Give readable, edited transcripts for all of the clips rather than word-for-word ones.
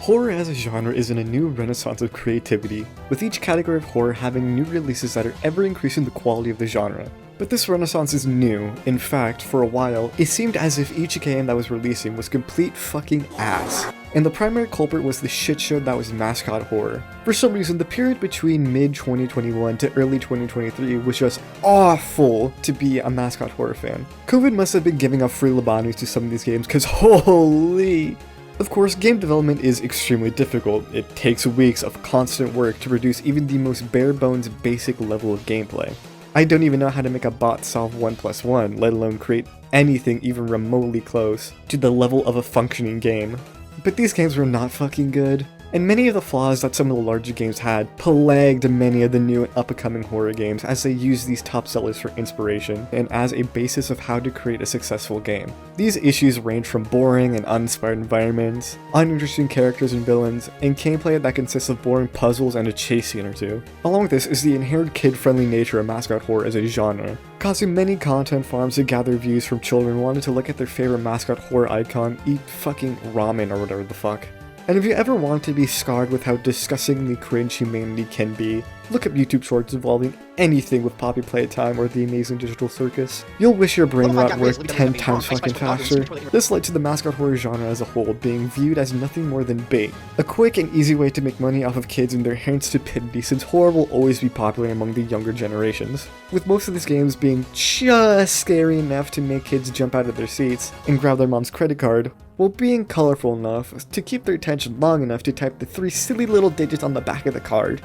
Horror as a genre is in a new renaissance of creativity, with each category of horror having new releases that are ever increasing the quality of the genre. But this renaissance is new. In fact, for a while, it seemed as if each game that was releasing was complete fucking ass. And the primary culprit was the shit show that was Mascot Horror. For some reason, the period between mid-2021 to early 2023 was just awful to be a Mascot Horror fan. COVID must have been giving out free lobotomies to some of these games, cause holy! Of course, game development is extremely difficult. It takes weeks of constant work to produce even the most bare-bones basic level of gameplay. I don't even know how to make a bot solve 1 + 1, let alone create anything even remotely close to the level of a functioning game. But these games were not fucking good, and many of the flaws that some of the larger games had plagued many of the new and up-and-coming horror games as they used these top sellers for inspiration and as a basis of how to create a successful game. These issues range from boring and uninspired environments, uninteresting characters and villains, and gameplay that consists of boring puzzles and a chase scene or two. Along with this is the inherent kid-friendly nature of Mascot Horror as a genre, causing many content farms to gather views from children wanting to look at their favorite Mascot Horror icon eat fucking ramen or whatever the fuck. And if you ever want to be scarred with how disgustingly cringe humanity can be, look up YouTube shorts involving anything with Poppy Playtime or the Amazing Digital Circus. You'll wish your brain rot worked 10 times fucking faster. This led to the Mascot Horror genre as a whole being viewed as nothing more than bait. A quick and easy way to make money off of kids and their inherent stupidity, since horror will always be popular among the younger generations. With most of these games being just scary enough to make kids jump out of their seats and grab their mom's credit card, while being colorful enough to keep their attention long enough to type the 3 silly little digits on the back of the card.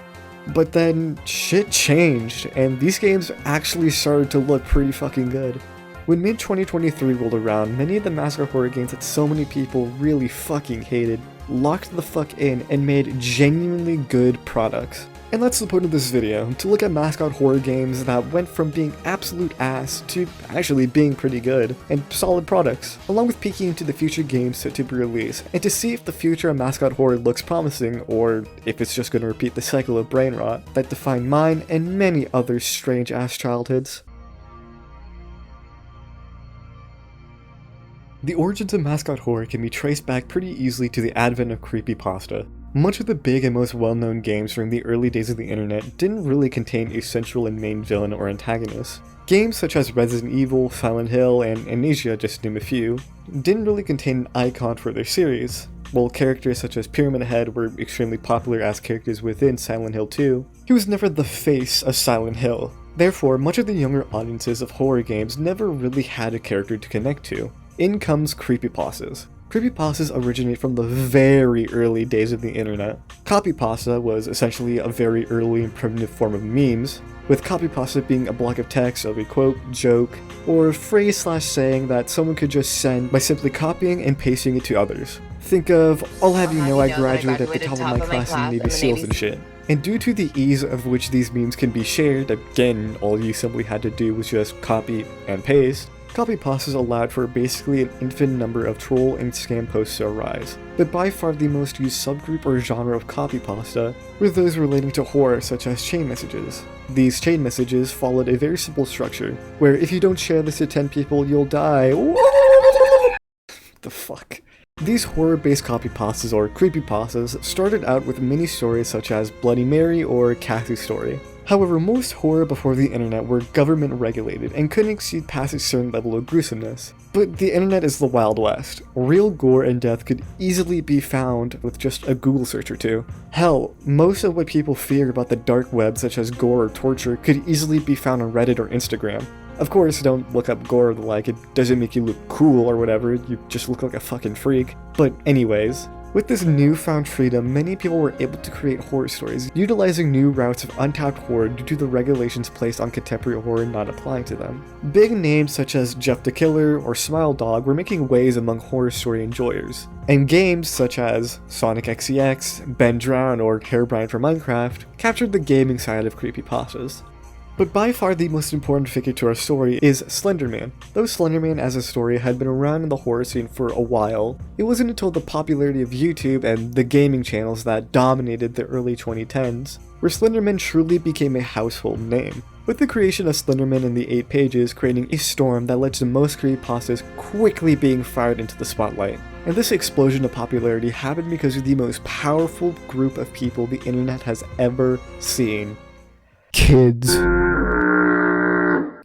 But then, shit changed, and these games actually started to look pretty fucking good. When mid-2023 rolled around, many of the Mascot Horror games that so many people really fucking hated locked the fuck in and made genuinely good products. And that's the point of this video, to look at Mascot Horror games that went from being absolute ass to actually being pretty good, and solid products, along with peeking into the future games set to be released, and to see if the future of Mascot Horror looks promising, or if it's just going to repeat the cycle of brain rot that defined mine and many other strange ass childhoods. The origins of Mascot Horror can be traced back pretty easily to the advent of creepypasta. Much of the big and most well-known games from the early days of the internet didn't really contain a central and main villain or antagonist. Games such as Resident Evil, Silent Hill, and Amnesia, just to name a few, didn't really contain an icon for their series. While characters such as Pyramid Head were extremely popular as characters within Silent Hill 2, he was never the face of Silent Hill. Therefore, much of the younger audiences of horror games never really had a character to connect to. In comes creepypastas. Creepypastas originate from the very early days of the internet. Copypasta was essentially a very early and primitive form of memes, with copypasta being a block of text of a quote, joke, or phrase/saying that someone could just send by simply copying and pasting it to others. Think of, I'll have you know I graduated at the top of my class in Navy SEALs and shit. And due to the ease of which these memes can be shared, again, all you simply had to do was just copy and paste, copypastas allowed for basically an infinite number of troll and scam posts to arise, but by far the most used subgroup or genre of copypasta were those relating to horror, such as chain messages. These chain messages followed a very simple structure, where if you don't share this to 10 people, you'll die. The fuck? These horror-based copypastas or creepypastas started out with mini-stories such as Bloody Mary or Cassie's Story. However, most horror before the internet were government regulated and couldn't exceed past a certain level of gruesomeness. But the internet is the Wild West. Real gore and death could easily be found with just a Google search or two. Hell, most of what people fear about the dark web, such as gore or torture, could easily be found on Reddit or Instagram. Of course, don't look up gore or the like, it doesn't make you look cool or whatever, you just look like a fucking freak. But anyways, with this newfound freedom, many people were able to create horror stories, utilizing new routes of untapped horror due to the regulations placed on contemporary horror not applying to them. Big names such as Jeff the Killer or Smile Dog were making waves among horror story enjoyers, and games such as Sonic XCX, Ben Drown, or Herobrine for Minecraft captured the gaming side of creepypastas. But by far the most important figure to our story is Slender Man. Though Slender Man as a story had been around in the horror scene for a while, it wasn't until the popularity of YouTube and the gaming channels that dominated the early 2010s, where Slender Man truly became a household name. With the creation of Slender Man in the 8 pages creating a storm that led to most creepypastas quickly being fired into the spotlight. And this explosion of popularity happened because of the most powerful group of people the internet has ever seen. Kids.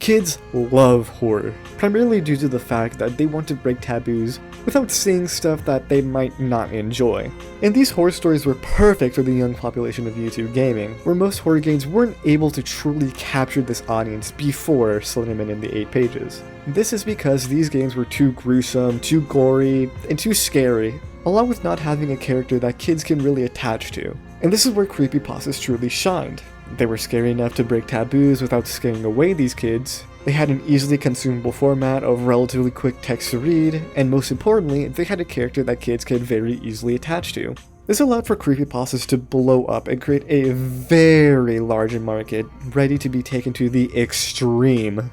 Kids love horror, primarily due to the fact that they want to break taboos without seeing stuff that they might not enjoy. And these horror stories were perfect for the young population of YouTube gaming, where most horror games weren't able to truly capture this audience before Slenderman and the 8 Pages. This is because these games were too gruesome, too gory, and too scary, along with not having a character that kids can really attach to. And this is where creepypastas truly shined. They were scary enough to break taboos without scaring away these kids. They had an easily consumable format of relatively quick text to read, and most importantly, they had a character that kids could very easily attach to. This allowed for creepypastas to blow up and create a very large market, ready to be taken to the extreme.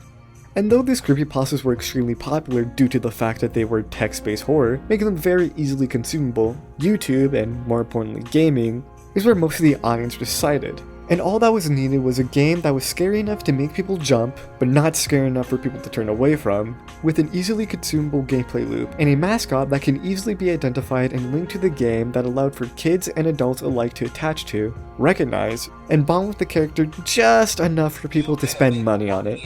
And though these creepypastas were extremely popular due to the fact that they were text-based horror, making them very easily consumable, YouTube, and more importantly gaming, is where most of the audience resided. And all that was needed was a game that was scary enough to make people jump, but not scary enough for people to turn away from, with an easily consumable gameplay loop, and a mascot that can easily be identified and linked to the game that allowed for kids and adults alike to attach to, recognize, and bond with the character just enough for people to spend money on it.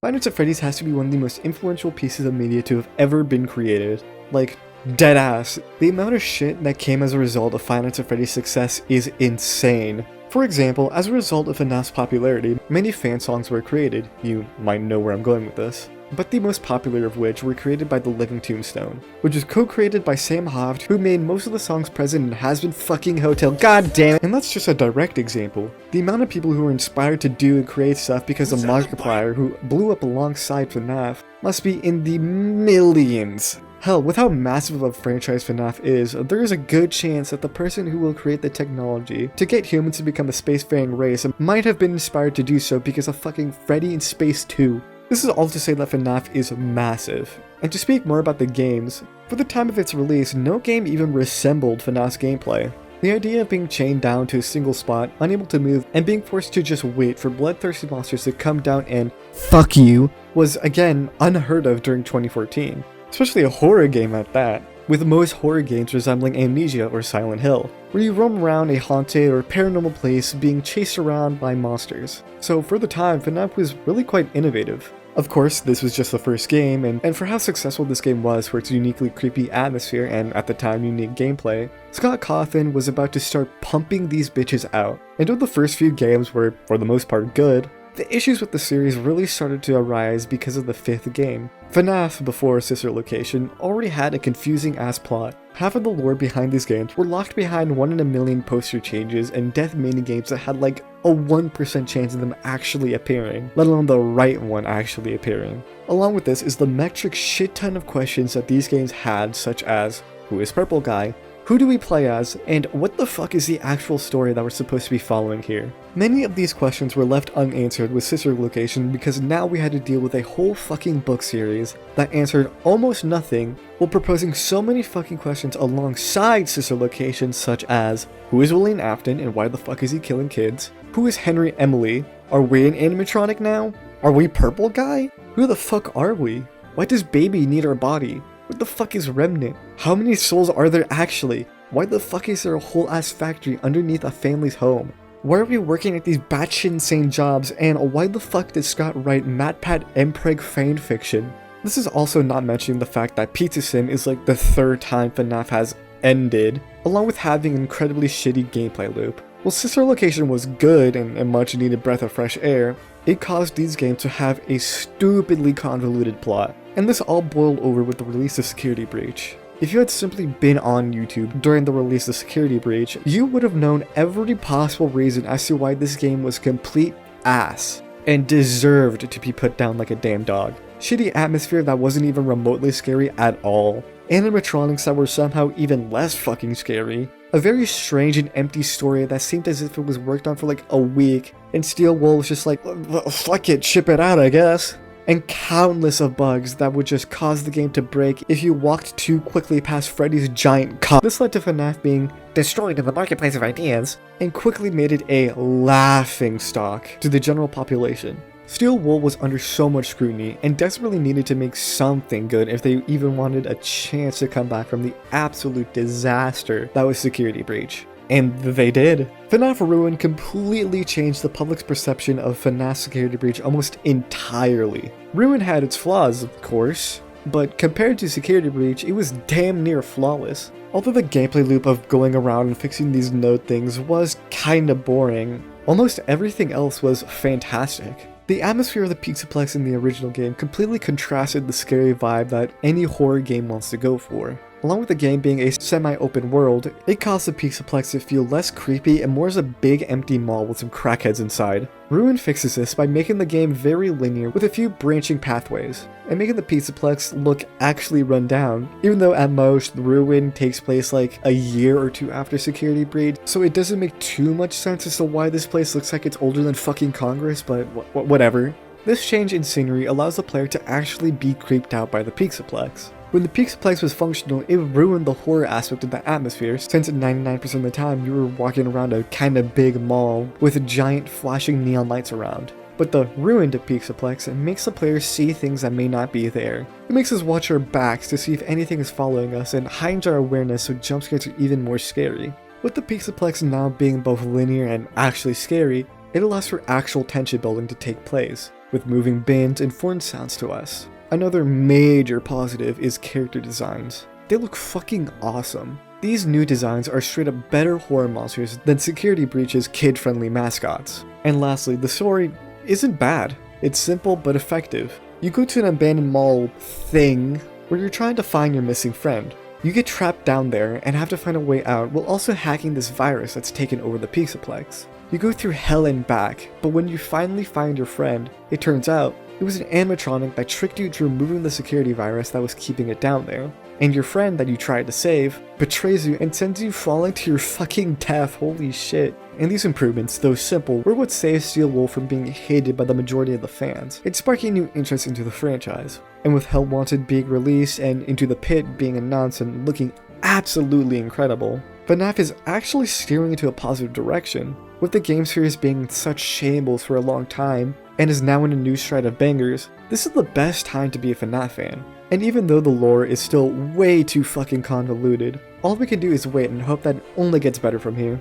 Five Nights at Freddy's has to be one of the most influential pieces of media to have ever been created. Like, deadass. The amount of shit that came as a result of Five Nights at Freddy's success is insane. For example, as a result of FNAF's popularity, many fan songs were created. You might know where I'm going with this. But the most popular of which were created by The Living Tombstone, which was co-created by Sam Hovd, who made most of the songs present in Has-Been Fucking Hotel, god damn it! And that's just a direct example. The amount of people who were inspired to do and create stuff because of Markiplier, who blew up alongside FNAF, must be in the millions. Hell, with how massive of a franchise FNAF is, there is a good chance that the person who will create the technology to get humans to become a spacefaring race might have been inspired to do so because of fucking Freddy in Space 2. This is all to say that FNAF is massive. And to speak more about the games, for the time of its release, no game even resembled FNAF's gameplay. The idea of being chained down to a single spot, unable to move, and being forced to just wait for bloodthirsty monsters to come down and fuck you was, again, unheard of during 2014. Especially a horror game at that, with most horror games resembling Amnesia or Silent Hill, where you roam around a haunted or paranormal place being chased around by monsters. So for the time, FNAF was really quite innovative. Of course, this was just the first game, and for how successful this game was for its uniquely creepy atmosphere and, at the time, unique gameplay, Scott Cawthon was about to start pumping these bitches out. And though the first few games were, for the most part, good, the issues with the series really started to arise because of the 5th game. FNAF, before Sister Location, already had a confusing ass plot. Half of the lore behind these games were locked behind 1 in a million poster changes and death minigames that had like a 1% chance of them actually appearing, let alone the right one actually appearing. Along with this is the metric shit ton of questions that these games had, such as, who is Purple Guy? Who do we play as? And what the fuck is the actual story that we're supposed to be following here? Many of these questions were left unanswered with Sister Location because now we had to deal with a whole fucking book series that answered almost nothing while proposing so many fucking questions alongside Sister Location, such as, who is William Afton and why the fuck is he killing kids? Who is Henry Emily? Are we an animatronic now? Are we Purple Guy? Who the fuck are we? Why does Baby need our body? What the fuck is Remnant? How many souls are there actually? Why the fuck is there a whole ass factory underneath a family's home? Why are we working at these batshit insane jobs, and why the fuck did Scott write MatPat Mpreg fanfiction? This is also not mentioning the fact that Pizza Sim is like the 3rd time FNAF has ended, along with having an incredibly shitty gameplay loop. While Sister Location was good and a much needed breath of fresh air, it caused these games to have a stupidly convoluted plot. And this all boiled over with the release of Security Breach. If you had simply been on YouTube during the release of Security Breach, you would have known every possible reason as to why this game was complete ass and deserved to be put down like a damn dog. Shitty atmosphere that wasn't even remotely scary at all. Animatronics that were somehow even less fucking scary. A very strange and empty story that seemed as if it was worked on for like a week, and Steel Wool was just like, fuck it, ship it out I guess. And countless of bugs that would just cause the game to break if you walked too quickly past Freddy's giant cock. This led to FNAF being destroyed in the marketplace of ideas, and quickly made it a laughing stock to the general population. Steel Wool was under so much scrutiny and desperately needed to make something good if they even wanted a chance to come back from the absolute disaster that was Security Breach. And they did. FNAF Ruin completely changed the public's perception of FNAF Security Breach almost entirely. Ruin had its flaws, of course, but compared to Security Breach, it was damn near flawless. Although the gameplay loop of going around and fixing these node things was kinda boring, almost everything else was fantastic. The atmosphere of the Pixaplex in the original game completely contrasted the scary vibe that any horror game wants to go for. Along with the game being a semi-open world, it caused the Pixaplex to feel less creepy and more as a big empty mall with some crackheads inside. Ruin fixes this by making the game very linear with a few branching pathways, and making the Pixaplex look actually run down, even though at most Ruin takes place like a year or two after Security Breach, so it doesn't make too much sense as to why this place looks like it's older than fucking Congress, but whatever. This change in scenery allows the player to actually be creeped out by the Pixaplex. When the Pixaplex was functional, it ruined the horror aspect of the atmosphere, since 99% of the time you were walking around a kinda big mall with giant flashing neon lights around. But the ruined Pixaplex makes the player see things that may not be there. It makes us watch our backs to see if anything is following us and heightened our awareness so jumpscares are even more scary. With the Pixaplex now being both linear and actually scary, it allows for actual tension building to take place, with moving bins and foreign sounds to us. Another major positive is character designs. They look fucking awesome. These new designs are straight up better horror monsters than Security Breach's kid-friendly mascots. And lastly, the story isn't bad. It's simple but effective. You go to an abandoned mall thing where you're trying to find your missing friend. You get trapped down there and have to find a way out while also hacking this virus that's taken over the Pixaplex. You go through hell and back, but when you finally find your friend, it turns out it was an animatronic that tricked you into removing the security virus that was keeping it down there. And your friend that you tried to save betrays you and sends you falling to your fucking death, holy shit. And these improvements, though simple, were what saved Steel Wool from being hated by the majority of the fans. It's sparking new interest into the franchise. And with Hell Wanted being released and Into the Pit being announced and looking absolutely incredible, FNAF is actually steering into a positive direction. With the game series being in such shambles for a long time, and is now in a new stride of bangers, this is the best time to be a FNAF fan. And even though the lore is still way too fucking convoluted, all we can do is wait and hope that it only gets better from here.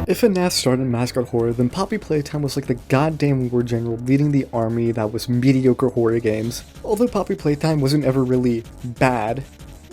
If FNAF started Mascot Horror, then Poppy Playtime was like the goddamn war general leading the army that was mediocre horror games. Although Poppy Playtime wasn't ever really bad,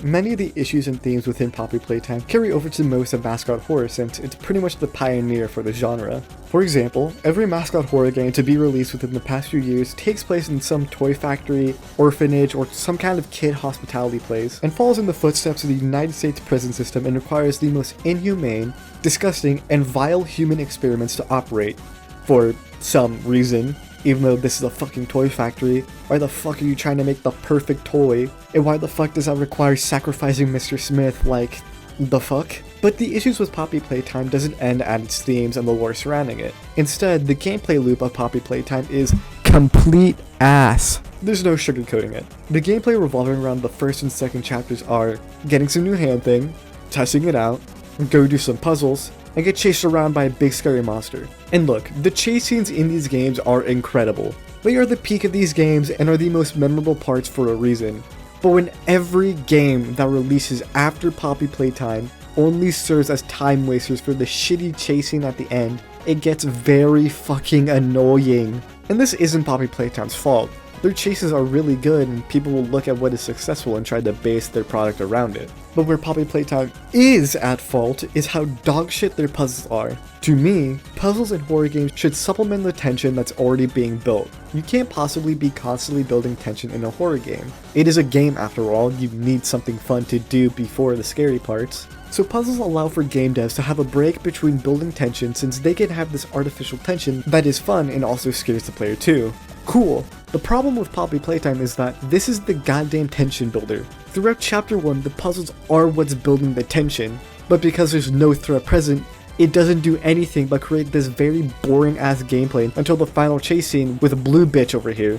many of the issues and themes within Poppy Playtime carry over to most of Mascot Horror since it's pretty much the pioneer for the genre. For example, every Mascot Horror game to be released within the past few years takes place in some toy factory, orphanage, or some kind of kid hospitality place, and follows in the footsteps of the United States prison system and requires the most inhumane, disgusting, and vile human experiments to operate, for some reason. Even though this is a fucking toy factory, why the fuck are you trying to make the perfect toy? And why the fuck does that require sacrificing Mr. Smith, like, the fuck? But the issues with Poppy Playtime doesn't end at its themes and the lore surrounding it. Instead, the gameplay loop of Poppy Playtime is complete ass. There's no sugarcoating it. The gameplay revolving around the first and second chapters are getting some new hand thing, testing it out, go do some puzzles, and get chased around by a big scary monster. And look, the chase scenes in these games are incredible. They are the peak of these games and are the most memorable parts for a reason. But when every game that releases after Poppy Playtime only serves as time wasters for the shitty chasing at the end, it gets very fucking annoying. And this isn't Poppy Playtime's fault. Their chases are really good and people will look at what is successful and try to base their product around it. But where Poppy Playtime is at fault is how dogshit their puzzles are. To me, puzzles in horror games should supplement the tension that's already being built. You can't possibly be constantly building tension in a horror game. It is a game after all, you need something fun to do before the scary parts. So puzzles allow for game devs to have a break between building tension since they can have this artificial tension that is fun and also scares the player too. Cool. The problem with Poppy Playtime is that this is the goddamn tension builder. Throughout chapter 1, the puzzles are what's building the tension, but because there's no threat present, it doesn't do anything but create this very boring ass gameplay until the final chase scene with a blue bitch over here.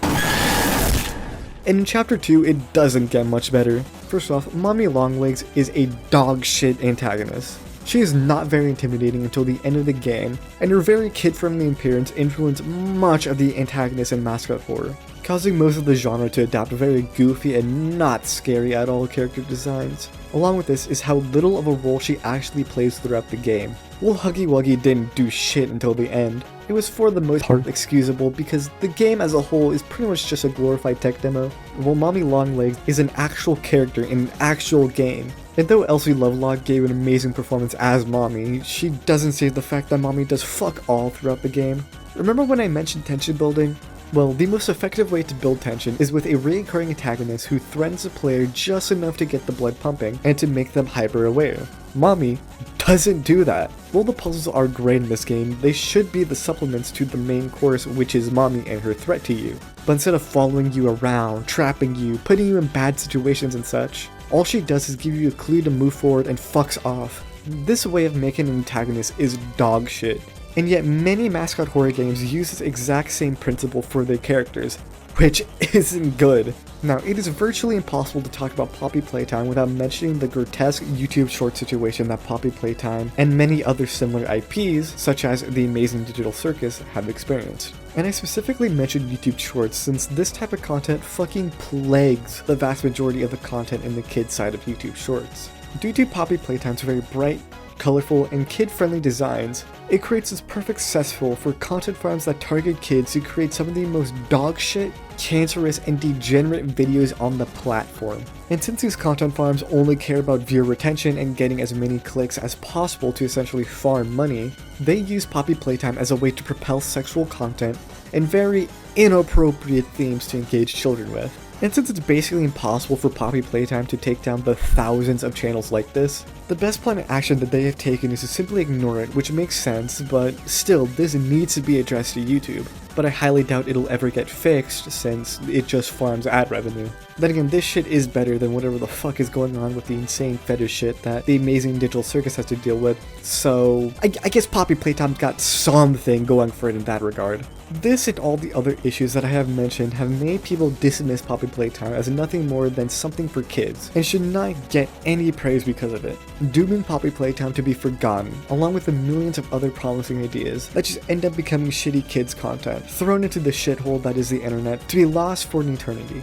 And in chapter 2, it doesn't get much better. First off, Mommy Longlegs is a dog shit antagonist. She is not very intimidating until the end of the game, and her very kid-friendly appearance influenced much of the antagonists in Mascot Horror, causing most of the genre to adopt very goofy and not scary at all character designs. Along with this is how little of a role she actually plays throughout the game. While Huggy Wuggy didn't do shit until the end, it was for the most part excusable because the game as a whole is pretty much just a glorified tech demo, while Mommy Longlegs is an actual character in an actual game. And though Elsie Lovelock gave an amazing performance as Mommy, she doesn't save the fact that Mommy does fuck all throughout the game. Remember when I mentioned tension building? Well, the most effective way to build tension is with a recurring antagonist who threatens the player just enough to get the blood pumping and to make them hyper aware. Mommy doesn't do that. While the puzzles are great in this game, they should be the supplements to the main course, which is Mommy and her threat to you. But instead of following you around, trapping you, putting you in bad situations and such, all she does is give you a clue to move forward and fucks off. This way of making an antagonist is dog shit. And yet many Mascot Horror games use this exact same principle for their characters, which isn't good. Now, it is virtually impossible to talk about Poppy Playtime without mentioning the grotesque YouTube short situation that Poppy Playtime and many other similar IPs, such as The Amazing Digital Circus, have experienced. And I specifically mentioned YouTube shorts since this type of content fucking plagues the vast majority of the content in the kids side of YouTube shorts. Due to Poppy Playtime's very bright, colorful, and kid-friendly designs, it creates this perfect cesspool for content farms that target kids who create some of the most dogshit, cancerous, and degenerate videos on the platform. And since these content farms only care about viewer retention and getting as many clicks as possible to essentially farm money, they use Poppy Playtime as a way to propel sexual content and very inappropriate themes to engage children with. And since it's basically impossible for Poppy Playtime to take down the thousands of channels like this, the best plan of action that they have taken is to simply ignore it, which makes sense, but still, this needs to be addressed to YouTube. But I highly doubt it'll ever get fixed since it just farms ad revenue. Then again, this shit is better than whatever the fuck is going on with the insane fetish shit that the Amazing Digital Circus has to deal with, so I guess Poppy Playtime's got something going for it in that regard. This and all the other issues that I have mentioned have made people dismiss Poppy Playtime as nothing more than something for kids, and should not get any praise because of it, dooming Poppy Playtime to be forgotten, along with the millions of other promising ideas that just end up becoming shitty kids content, thrown into the shithole that is the internet, to be lost for an eternity.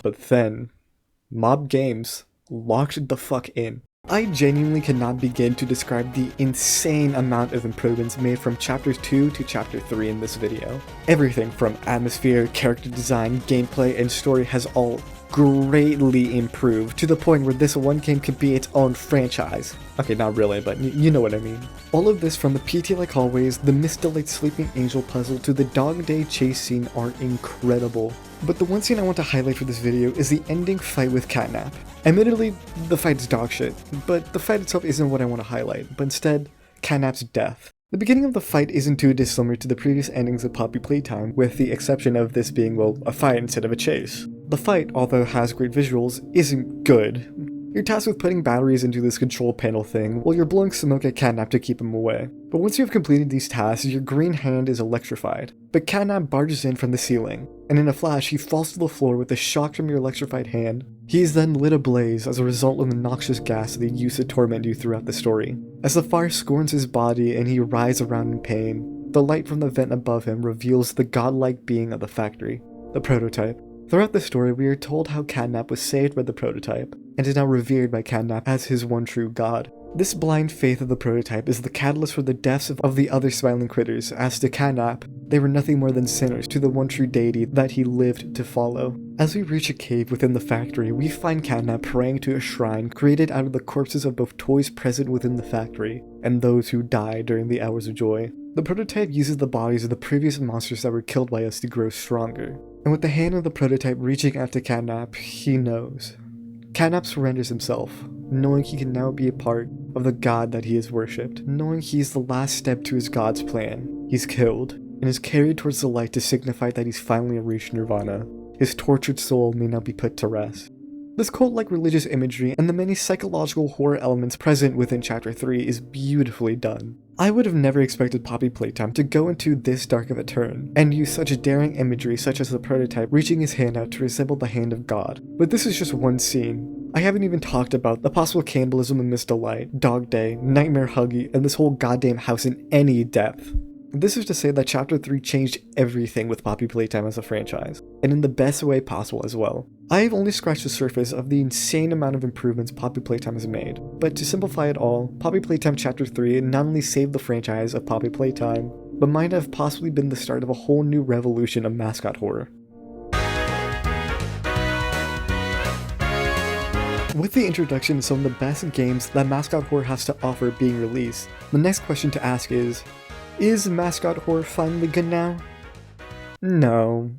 But then, Mob Games locked the fuck in. I genuinely cannot begin to describe the insane amount of improvements made from Chapter 2 to Chapter 3 in this video. Everything from atmosphere, character design, gameplay, and story has all greatly improved to the point where this one game could be its own franchise. Okay, not really, but you know what I mean. All of this, from the PT-like hallways, the Miss Delight Sleeping Angel puzzle, to the Dog Day chase scene, are incredible. But the one scene I want to highlight for this video is the ending fight with Catnap. Admittedly, the fight is dog shit, but the fight itself isn't what I want to highlight, but instead, Catnap's death. The beginning of the fight isn't too dissimilar to the previous endings of Poppy Playtime, with the exception of this being, well, a fight instead of a chase. The fight, although it has great visuals, isn't good. You're tasked with putting batteries into this control panel thing, while you're blowing smoke at Catnap to keep him away. But once you have completed these tasks, your green hand is electrified. But Catnap barges in from the ceiling, and in a flash he falls to the floor with a shock from your electrified hand. He is then lit ablaze as a result of the noxious gas they use to torment you throughout the story. As the fire scorns his body and he writhes around in pain, the light from the vent above him reveals the godlike being of the factory, the prototype. Throughout the story, we are told how Catnap was saved by the prototype, and is now revered by Catnap as his one true god. This blind faith of the prototype is the catalyst for the deaths of the other smiling critters, as to Catnap, they were nothing more than sinners to the one true deity that he lived to follow. As we reach a cave within the factory, we find Catnap praying to a shrine created out of the corpses of both toys present within the factory, and those who died during the hours of joy. The prototype uses the bodies of the previous monsters that were killed by us to grow stronger. And with the hand of the prototype reaching out to Catnap, he knows. Catnap surrenders himself, knowing he can now be a part of the god that he has worshipped, knowing he's the last step to his god's plan. He's killed, and is carried towards the light to signify that he's finally reached nirvana. His tortured soul may now be put to rest. This cult-like religious imagery and the many psychological horror elements present within Chapter 3 is beautifully done. I would have never expected Poppy Playtime to go into this dark of a turn, and use such daring imagery such as the prototype reaching his hand out to resemble the hand of God. But this is just one scene. I haven't even talked about the possible cannibalism in Miss Delight, Dog Day, Nightmare Huggy, and this whole goddamn house in any depth. This is to say that Chapter 3 changed everything with Poppy Playtime as a franchise, and in the best way possible as well. I have only scratched the surface of the insane amount of improvements Poppy Playtime has made, but to simplify it all, Poppy Playtime Chapter 3 not only saved the franchise of Poppy Playtime, but might have possibly been the start of a whole new revolution of mascot horror. With the introduction of some of the best games that Mascot Horror has to offer being released, the next question to ask is Mascot Horror finally good now? No.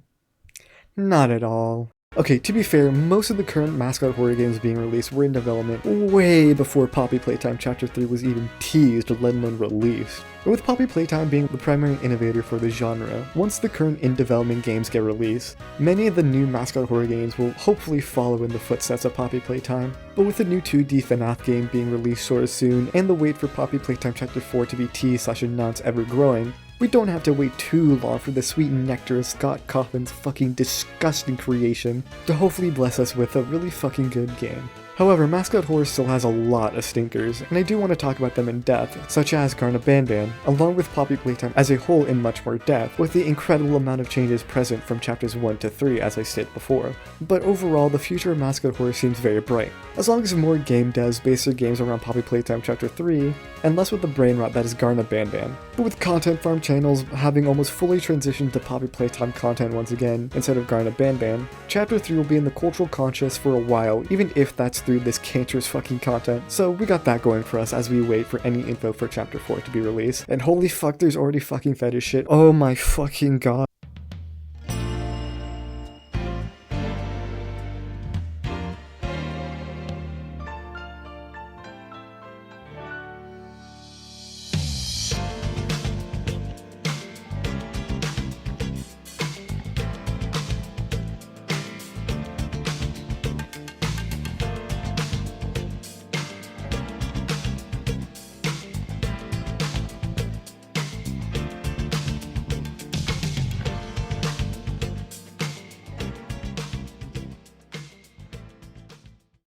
Not at all. Okay, to be fair, most of the current Mascot Horror games being released were in development way before Poppy Playtime Chapter 3 was even teased, let alone released. But with Poppy Playtime being the primary innovator for the genre, once the current in-development games get released, many of the new Mascot Horror games will hopefully follow in the footsteps of Poppy Playtime. But with the new 2D FNAF game being released sort of soon, and the wait for Poppy Playtime Chapter 4 to be teased/announced ever growing, we don't have to wait too long for the sweet nectar of Scott Cawthon's fucking disgusting creation to hopefully bless us with a really fucking good game. However, Mascot Horror still has a lot of stinkers, and I do want to talk about them in depth, such as Garna Banban, along with Poppy Playtime as a whole in much more depth, with the incredible amount of changes present from chapters 1 to 3 as I stated before. But overall, the future of Mascot Horror seems very bright, as long as more game devs base their games around Poppy Playtime Chapter 3, and less with the brain rot that is Garna Banban. But with content farm channels having almost fully transitioned to Poppy Playtime content once again, instead of Garna Banban, Chapter 3 will be in the cultural conscious for a while, even if that's through this cancerous fucking content. So we got that going for us as we wait for any info for Chapter 4 to be released. And holy fuck, there's already fucking fetish shit. Oh my fucking god.